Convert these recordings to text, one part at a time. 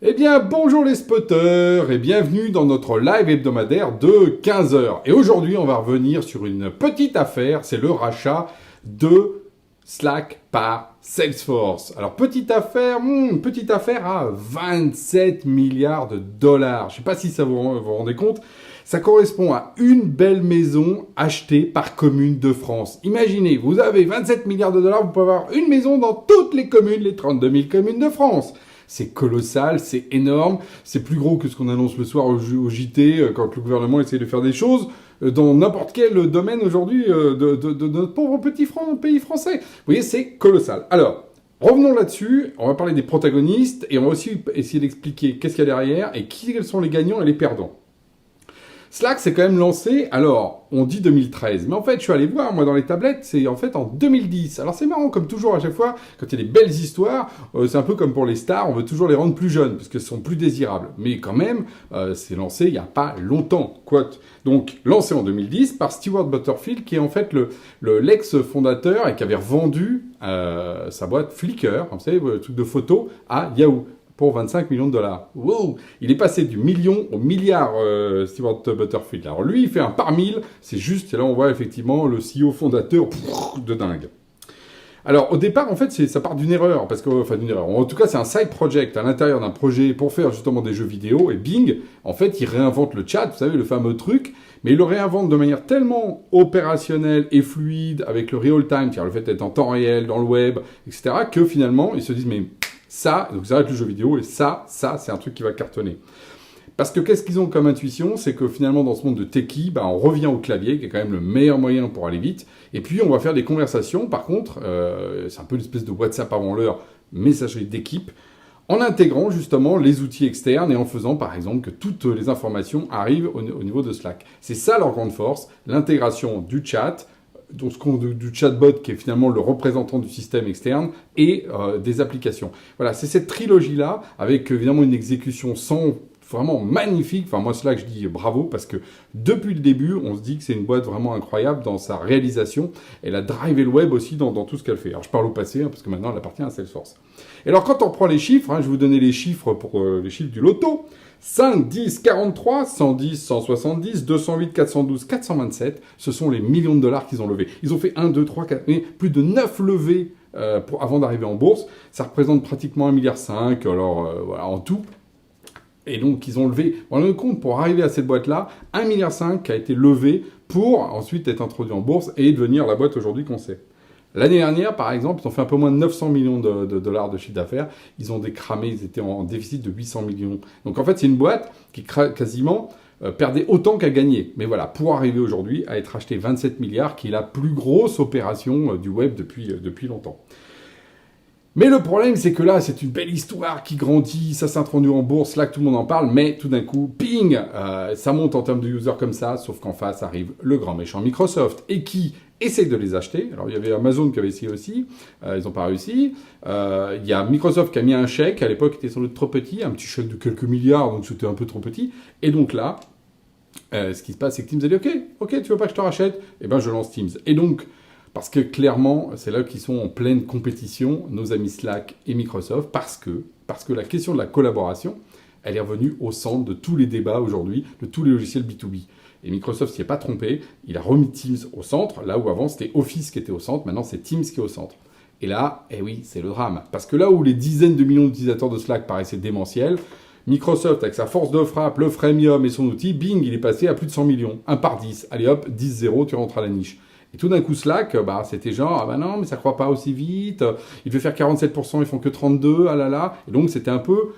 Eh bien, bonjour les spotters et bienvenue dans notre live hebdomadaire de 15 heures. Et aujourd'hui, on va revenir sur une petite affaire, c'est le rachat de Slack par Salesforce. Alors, petite affaire à 27 milliards de dollars. Je ne sais pas si ça vous rendez compte. Ça correspond à une belle maison achetée par commune de France. Imaginez, vous avez 27 milliards de dollars, vous pouvez avoir une maison dans toutes les communes, les 32 000 communes de France. C'est colossal, c'est énorme, c'est plus gros que ce qu'on annonce le soir au JT quand le gouvernement essaie de faire des choses dans n'importe quel domaine aujourd'hui de notre pauvre petit pays français. Vous voyez, c'est colossal. Alors, revenons là-dessus, on va parler des protagonistes et on va aussi essayer d'expliquer qu'est-ce qu'il y a derrière et quels sont les gagnants et les perdants. Slack s'est quand même lancé, alors, on dit 2013, mais en fait, je suis allé voir, moi, dans les tablettes, c'est en fait en 2010. Alors, c'est marrant, comme toujours, à chaque fois, quand il y a des belles histoires, c'est un peu comme pour les stars, on veut toujours les rendre plus jeunes, parce qu'elles sont plus désirables. Mais quand même, c'est lancé il n'y a pas longtemps, quoi. Donc, lancé en 2010 par Stewart Butterfield, qui est en fait l'ex-fondateur et qui avait revendu sa boîte Flickr, vous savez, le truc de photos, à Yahoo. Pour 25 millions de dollars. Wow. Il est passé du million au milliard, Stewart Butterfield. Alors lui, il fait un par mille, c'est juste, et là on voit effectivement le CEO fondateur de dingue. Alors au départ, en fait, ça part d'une erreur, d'une erreur. En tout cas, c'est un side project à l'intérieur d'un projet pour faire justement des jeux vidéo, et bing, en fait, il réinvente le chat, vous savez, le fameux truc, mais il le réinvente de manière tellement opérationnelle et fluide, avec le real-time, c'est-à-dire le fait d'être en temps réel, dans le web, etc., que finalement, ils se disent, mais ça, donc ils arrêtent le jeu vidéo, et ça, c'est un truc qui va cartonner. Parce que qu'est-ce qu'ils ont comme intuition? C'est que finalement, dans ce monde de techie, on revient au clavier, qui est quand même le meilleur moyen pour aller vite, et puis on va faire des conversations, par contre, c'est un peu une espèce de WhatsApp avant l'heure, messagerie d'équipe, en intégrant justement les outils externes et en faisant par exemple que toutes les informations arrivent au niveau de Slack. C'est ça leur grande force, l'intégration du chat, donc du chatbot qui est finalement le représentant du système externe et des applications. Voilà, c'est cette trilogie-là avec évidemment une exécution vraiment magnifique. Enfin, moi, c'est là que je dis bravo parce que depuis le début, on se dit que c'est une boîte vraiment incroyable dans sa réalisation. Elle a drivé le web aussi dans tout ce qu'elle fait. Alors, je parle au passé parce que maintenant, elle appartient à Salesforce. Et alors, quand on prend les chiffres, je vais vous donner les chiffres pour les chiffres du loto. 5, 10, 43, 110, 170, 208, 412, 427, ce sont les millions de dollars qu'ils ont levés. Ils ont fait 1, 2, 3, 4, plus de 9 levées avant d'arriver en bourse. Ça représente pratiquement 1,5 milliard, alors voilà, en tout. Et donc, ils ont levé, on a compte pour arriver à cette boîte-là, 1,5 milliard qui a été levé pour ensuite être introduit en bourse et devenir la boîte aujourd'hui qu'on sait. L'année dernière, par exemple, ils ont fait un peu moins de 900 millions de dollars de chiffre d'affaires. Ils ont décramé, ils étaient en déficit de 800 millions. Donc en fait, c'est une boîte qui quasiment perdait autant qu'à gagner. Mais voilà, pour arriver aujourd'hui à être acheté 27 milliards, qui est la plus grosse opération du web depuis longtemps. Mais le problème, c'est que là, c'est une belle histoire qui grandit, ça s'introduit en bourse, là que tout le monde en parle, mais tout d'un coup, ping, ça monte en termes de users comme ça, sauf qu'en face arrive le grand méchant Microsoft, et qui essaie de les acheter. Alors, il y avait Amazon qui avait essayé aussi, ils n'ont pas réussi. Il y a Microsoft qui a mis un chèque, à l'époque, il était sans doute trop petit, un petit chèque de quelques milliards, donc c'était un peu trop petit. Et donc là, ce qui se passe, c'est que Teams a dit, ok, tu veux pas que je te rachète? Eh ben, je lance Teams. Et donc, parce que clairement, c'est là qu'ils sont en pleine compétition, nos amis Slack et Microsoft, parce que la question de la collaboration, elle est revenue au centre de tous les débats aujourd'hui, de tous les logiciels B2B. Et Microsoft s'y est pas trompé, il a remis Teams au centre, là où avant c'était Office qui était au centre, maintenant c'est Teams qui est au centre. Et là, oui, c'est le drame. Parce que là où les dizaines de millions d'utilisateurs de Slack paraissaient démentiels, Microsoft, avec sa force de frappe, le freemium et son outil, bing, il est passé à plus de 100 millions. 1 par 10. Allez hop, 10-0, tu rentres à la niche. Et tout d'un coup, Slack, c'était genre, non, mais ça croît pas aussi vite, il devait faire 47%, ils font que 32%, ah là là. Et donc, c'était un peu,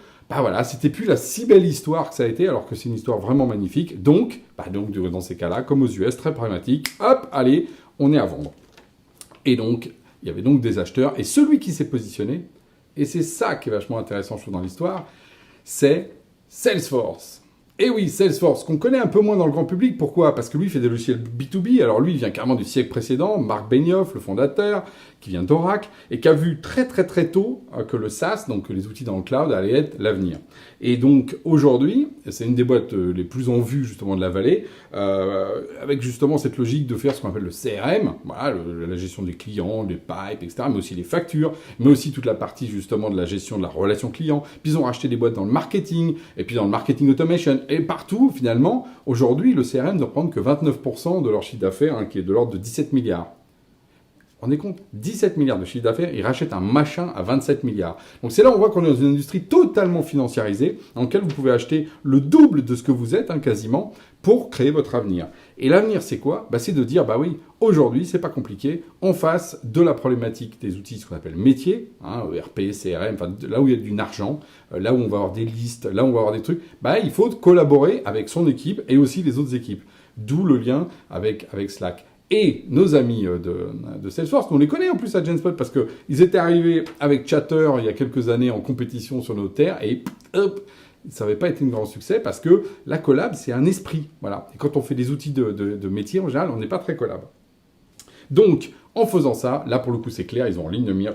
c'était plus la si belle histoire que ça a été, alors que c'est une histoire vraiment magnifique. Donc, dans ces cas-là, comme aux US, très pragmatique, hop, allez, on est à vendre. Et donc, il y avait donc des acheteurs, et celui qui s'est positionné, et c'est ça qui est vachement intéressant, je trouve, dans l'histoire, c'est Salesforce. Et oui, Salesforce, qu'on connaît un peu moins dans le grand public. Pourquoi? Parce que lui, il fait des logiciels B2B. Alors lui, il vient carrément du siècle précédent. Marc Benioff, le fondateur, qui vient d'Oracle, et qui a vu très très très tôt que le SaaS, donc les outils dans le cloud, allait être l'avenir. Et donc aujourd'hui, c'est une des boîtes les plus en vue justement de la vallée, avec justement cette logique de faire ce qu'on appelle le CRM, voilà, la gestion des clients, des pipes, etc., mais aussi les factures, mais aussi toute la partie justement de la gestion de la relation client. Puis ils ont racheté des boîtes dans le marketing, et puis dans le marketing automation. Et partout, finalement, aujourd'hui, le CRM ne prend que 29% de leur chiffre d'affaires, hein, qui est de l'ordre de 17 milliards. On est compte, 17 milliards de chiffre d'affaires, ils rachètent un machin à 27 milliards. Donc c'est là où on voit qu'on est dans une industrie totalement financiarisée, dans laquelle vous pouvez acheter le double de ce que vous êtes, hein, quasiment, pour créer votre avenir. Et l'avenir, c'est quoi? C'est de dire, oui, aujourd'hui, c'est pas compliqué, en face de la problématique des outils, ce qu'on appelle métiers, hein, ERP, CRM, là où il y a du argent, là où on va avoir des listes, là où on va avoir des trucs, il faut collaborer avec son équipe et aussi les autres équipes. D'où le lien avec Slack. Et nos amis de Salesforce, on les connaît en plus à Genspot parce qu'ils étaient arrivés avec Chatter il y a quelques années en compétition sur nos terres et hop, ça n'avait pas été un grand succès parce que la collab, c'est un esprit. Voilà. Et quand on fait des outils de métier, en général, on n'est pas très collab. Donc, en faisant ça, là pour le coup, c'est clair, ils ont en ligne de mire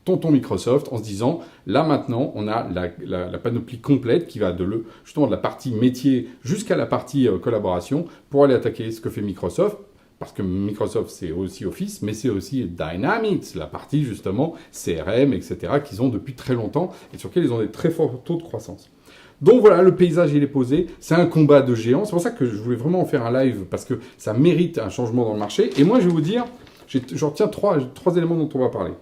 tonton Microsoft en se disant, là maintenant, on a la panoplie complète qui va justement de la partie métier jusqu'à la partie collaboration pour aller attaquer ce que fait Microsoft. Parce que Microsoft, c'est aussi Office, mais c'est aussi Dynamics, la partie justement CRM, etc., qu'ils ont depuis très longtemps et sur lesquels ils ont des très forts taux de croissance. Donc voilà, le paysage, il est posé. C'est un combat de géants. C'est pour ça que je voulais vraiment en faire un live, parce que ça mérite un changement dans le marché. Et moi, je vais vous dire, je retiens trois éléments dont on va parler.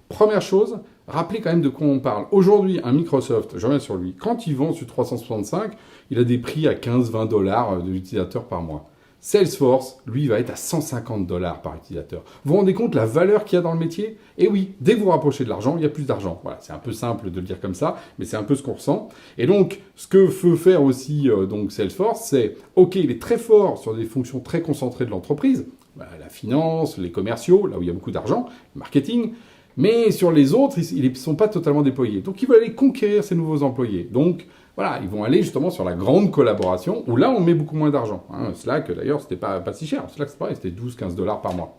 Première chose, rappelez quand même de quoi on parle. Aujourd'hui, un Microsoft, je reviens sur lui, quand il vend sur 365, il a des prix à 15-20 $ de l'utilisateur par mois. Salesforce, lui, va être à 150 $ par utilisateur. Vous vous rendez compte la valeur qu'il y a dans le métier? Et oui, dès que vous rapprochez de l'argent, il y a plus d'argent. Voilà, c'est un peu simple de le dire comme ça, mais c'est un peu ce qu'on ressent. Et donc, ce que veut faire aussi donc Salesforce, c'est, ok, il est très fort sur des fonctions très concentrées de l'entreprise, la finance, les commerciaux, là où il y a beaucoup d'argent, le marketing, mais sur les autres, ils ne sont pas totalement déployés. Donc, ils veulent aller conquérir ces nouveaux employés. Donc, voilà, ils vont aller justement sur la grande collaboration, où là, on met beaucoup moins d'argent. Hein, Slack, d'ailleurs, c'était pas si cher. Slack, c'est pareil, c'était 12-15 $ par mois.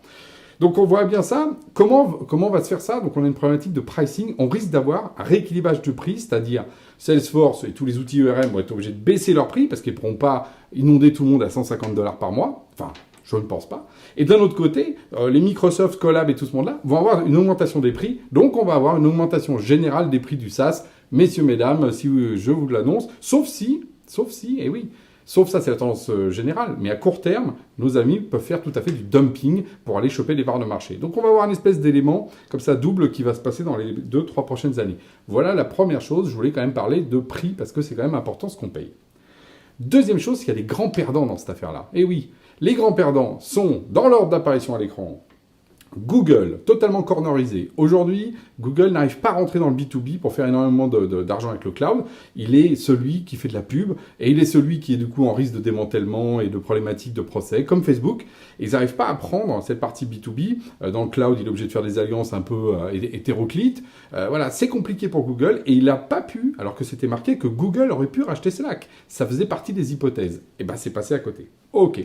Donc, on voit bien ça. Comment va se faire ça? Donc, on a une problématique de pricing. On risque d'avoir un rééquilibrage de prix, c'est-à-dire Salesforce et tous les outils ERM vont être obligés de baisser leur prix parce qu'ils ne pourront pas inonder tout le monde à 150 $ par mois. Enfin, je ne pense pas. Et d'un autre côté, les Microsoft, Collab et tout ce monde-là vont avoir une augmentation des prix. Donc, on va avoir une augmentation générale des prix du SaaS. Messieurs, mesdames, si je vous l'annonce, sauf si, et oui, sauf ça c'est la tendance générale, mais à court terme, nos amis peuvent faire tout à fait du dumping pour aller choper les parts de marché. Donc on va avoir une espèce d'élément comme ça double qui va se passer dans les 2-3 prochaines années. Voilà la première chose, je voulais quand même parler de prix parce que c'est quand même important ce qu'on paye. Deuxième chose, il y a des grands perdants dans cette affaire-là. Et oui, les grands perdants sont, dans l'ordre d'apparition à l'écran, Google, totalement cornerisé. Aujourd'hui, Google n'arrive pas à rentrer dans le B2B pour faire énormément d'argent avec le cloud. Il est celui qui fait de la pub et il est celui qui est du coup en risque de démantèlement et de problématiques de procès, comme Facebook. Et ils n'arrivent pas à prendre cette partie B2B. Dans le cloud, il est obligé de faire des alliances un peu hétéroclites. Voilà, c'est compliqué pour Google et il n'a pas pu, alors que c'était marqué que Google aurait pu racheter Slack. Ça faisait partie des hypothèses. Et c'est passé à côté. Ok.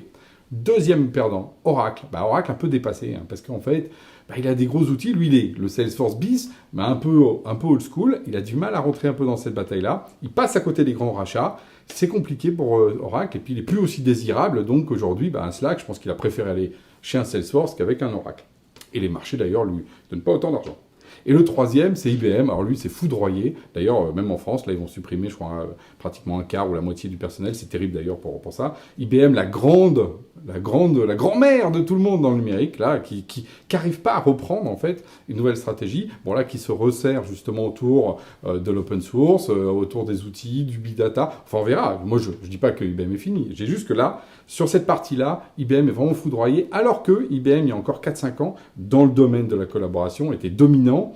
Deuxième perdant, Oracle. Oracle un peu dépassé, parce qu'en fait, il a des gros outils. Lui, il est le Salesforce bis, mais un peu old school. Il a du mal à rentrer un peu dans cette bataille-là. Il passe à côté des grands rachats. C'est compliqué pour Oracle. Et puis, il est plus aussi désirable. Donc, aujourd'hui, un Slack, je pense qu'il a préféré aller chez un Salesforce qu'avec un Oracle. Et les marchés, d'ailleurs, lui donnent pas autant d'argent. Et le troisième, c'est IBM. Alors lui, c'est foudroyé. D'ailleurs, même en France, là, ils vont supprimer, je crois, pratiquement un quart ou la moitié du personnel. C'est terrible d'ailleurs pour ça. IBM, la grand-mère de tout le monde dans le numérique, là, qui n'arrive pas à reprendre, en fait, une nouvelle stratégie. Bon, là, qui se resserre justement autour de l'open source, autour des outils, du big data. Enfin, on verra. Moi, je dis pas que IBM est fini. J'ai juste que là, sur cette partie-là, IBM est vraiment foudroyé, alors que IBM, il y a encore 4-5 ans, dans le domaine de la collaboration, était dominant.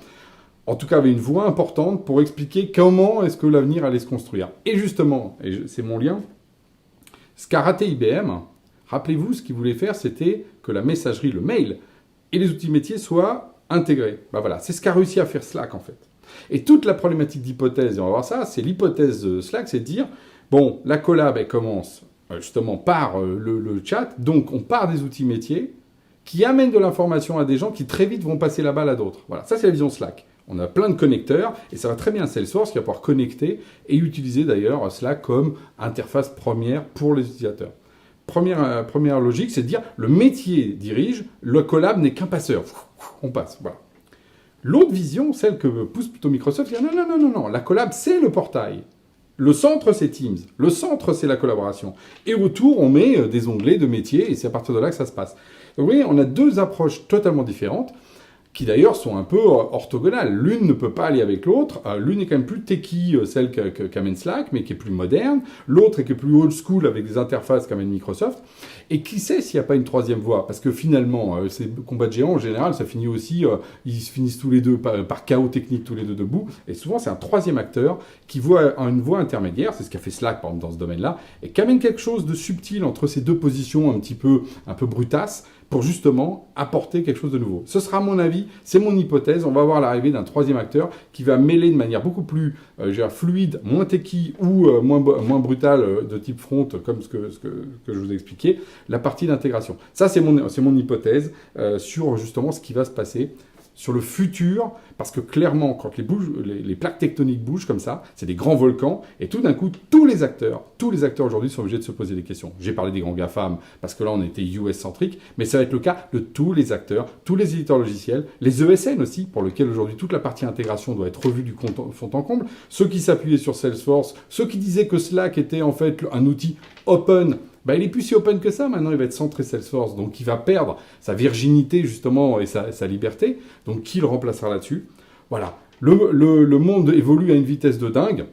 En tout cas, avait une voix importante pour expliquer comment est-ce que l'avenir allait se construire. Et justement, et c'est mon lien, ce qu'a raté IBM, rappelez-vous, ce qu'il voulait faire, c'était que la messagerie, le mail, et les outils métiers soient intégrés. Voilà, c'est ce qu'a réussi à faire Slack, en fait. Et toute la problématique d'hypothèse, et on va voir ça, c'est l'hypothèse Slack, c'est de dire, Bon, la collab, elle commence justement par le chat. Donc, on part des outils métiers qui amènent de l'information à des gens qui très vite vont passer la balle à d'autres. Voilà, ça c'est la vision Slack. On a plein de connecteurs et ça va très bien à Salesforce qui va pouvoir connecter et utiliser d'ailleurs Slack comme interface première pour les utilisateurs. Première logique, c'est de dire le métier dirige, le collab n'est qu'un passeur. On passe, voilà. L'autre vision, celle que pousse plutôt Microsoft, c'est non, la collab c'est le portail. Le centre, c'est Teams. Le centre, c'est la collaboration. Et autour, on met des onglets de métier et c'est à partir de là que ça se passe. Donc, vous voyez, on a deux approches totalement différentes qui d'ailleurs sont un peu orthogonales. L'une ne peut pas aller avec l'autre. L'une est quand même plus techie, celle qu'amène Slack, mais qui est plus moderne. L'autre est qui est plus old school avec des interfaces qu'amène Microsoft. Et qui sait s'il n'y a pas une troisième voie? Parce que finalement, ces combats de géants, en général, ça finit aussi, ils se finissent tous les deux par chaos technique, tous les deux debout. Et souvent, c'est un troisième acteur qui voit une voie intermédiaire. C'est ce qu'a fait Slack, par exemple, dans ce domaine-là. Et qui amène quelque chose de subtil entre ces deux positions un peu brutasses, pour justement apporter quelque chose de nouveau. Ce sera mon avis, c'est mon hypothèse. On va voir l'arrivée d'un troisième acteur qui va mêler de manière beaucoup plus fluide, moins techie ou moins brutale de type front, comme ce que je vous ai expliqué, la partie d'intégration. Ça, c'est mon hypothèse sur justement ce qui va se passer sur le futur, parce que clairement, quand les plaques tectoniques bougent comme ça, c'est des grands volcans, et tout d'un coup, tous les acteurs aujourd'hui sont obligés de se poser des questions. J'ai parlé des grands GAFAM, parce que là, on était US-centrique, mais ça va être le cas de tous les acteurs, tous les éditeurs logiciels, les ESN aussi, pour lesquels aujourd'hui toute la partie intégration doit être revue du fond en comble, ceux qui s'appuyaient sur Salesforce, ceux qui disaient que Slack était en fait un outil open. Il est plus si open que ça, maintenant il va être centré Salesforce, donc il va perdre sa virginité justement et sa liberté, donc qui le remplacera là-dessus? Voilà, le monde évolue à une vitesse de dingue,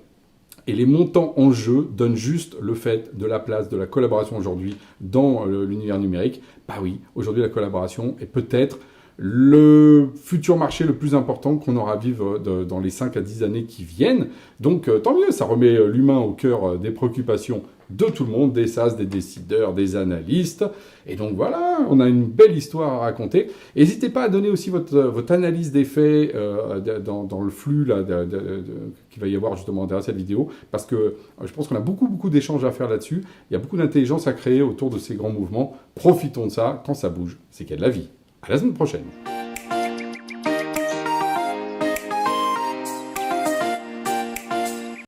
et les montants en jeu donnent juste le fait de la place de la collaboration aujourd'hui dans l'univers numérique. Oui, aujourd'hui la collaboration est peut-être le futur marché le plus important qu'on aura à vivre dans les 5 à 10 années qui viennent. Donc tant mieux, ça remet l'humain au cœur des préoccupations de tout le monde, des SaaS, des décideurs, des analystes. Et donc voilà, on a une belle histoire à raconter. N'hésitez pas à donner aussi votre analyse des faits dans le flux là, qu'il va y avoir justement derrière cette vidéo, parce que je pense qu'on a beaucoup d'échanges à faire là-dessus. Il y a beaucoup d'intelligence à créer autour de ces grands mouvements. Profitons de ça quand ça bouge, c'est qu'il y a de la vie. À la semaine prochaine.